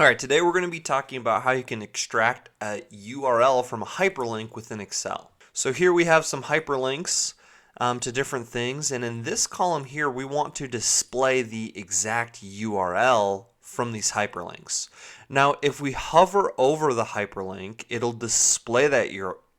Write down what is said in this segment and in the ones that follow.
Alright, today we're going to be talking about how you can extract a URL from a hyperlink within Excel. So here we have some hyperlinks to different things, and in this column here we want to display the exact URL from these hyperlinks. Now if we hover over the hyperlink, it'll display that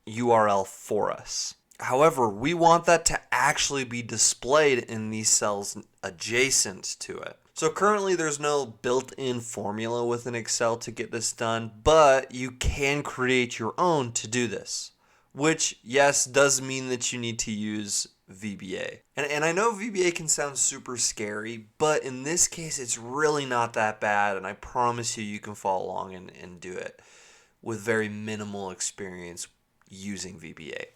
URL for us. However, we want that to actually be displayed in these cells adjacent to it. So currently there's no built-in formula within Excel to get this done, but you can create your own to do this, which yes does mean that you need to use VBA. And I know VBA can sound super scary, but in this case it's really not that bad, and I promise you can follow along and do it with very minimal experience using VBA.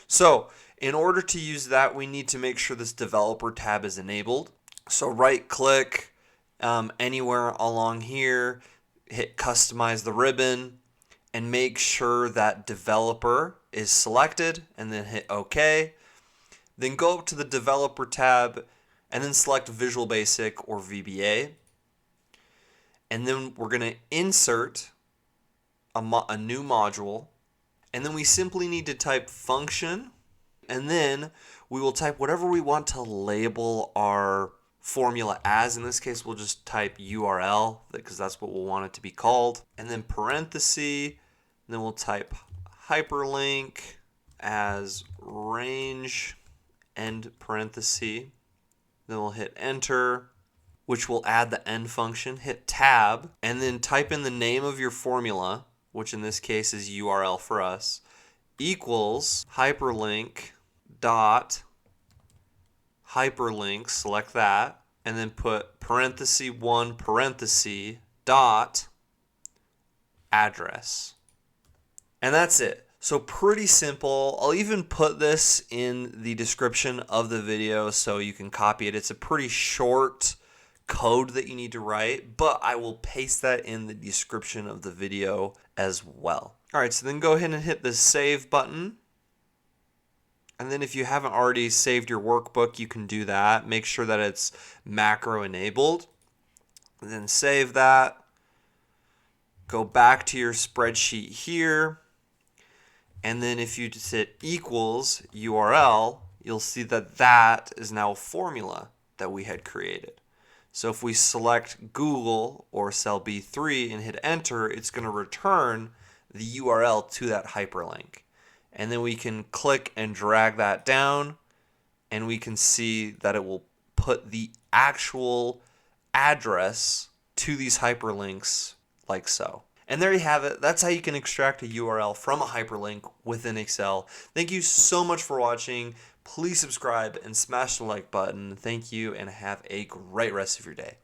So in order to use that, we need to make sure this developer tab is enabled. So right click anywhere along here, hit customize the ribbon, and make sure that developer is selected, and then hit OK. Then go up to the developer tab and then select Visual Basic or VBA. And then we're going to insert a new module. And then we simply need to type function, and then we will type whatever we want to label our formula as. In this case, we'll just type URL because that's what we'll want it to be called. And then parenthesis, and then we'll type hyperlink as range, end parenthesis. Then we'll hit enter, which will add the end function. Hit tab, and then type in the name of your formula, which in this case is URL for us, equals hyperlink dot hyperlink, select that, and then put parenthesis 1 parenthesis dot address. And that's it. So pretty simple. I'll even put this in the description of the video so you can copy it. It's a pretty short code that you need to write, but I will paste that in the description of the video as well. Alright, so then go ahead and hit the save button. And then if you haven't already saved your workbook, you can do that. Make sure that it's macro enabled. And then save that. Go back to your spreadsheet here. And then if you just hit equals URL, you'll see that that is now a formula that we had created. So if we select Google or cell B3 and hit enter, it's going to return the URL to that hyperlink. And then we can click and drag that down, and we can see that it will put the actual address to these hyperlinks like so. And there you have it. That's how you can extract a URL from a hyperlink within Excel. Thank you so much for watching. Please subscribe and smash the like button. Thank you, and have a great rest of your day.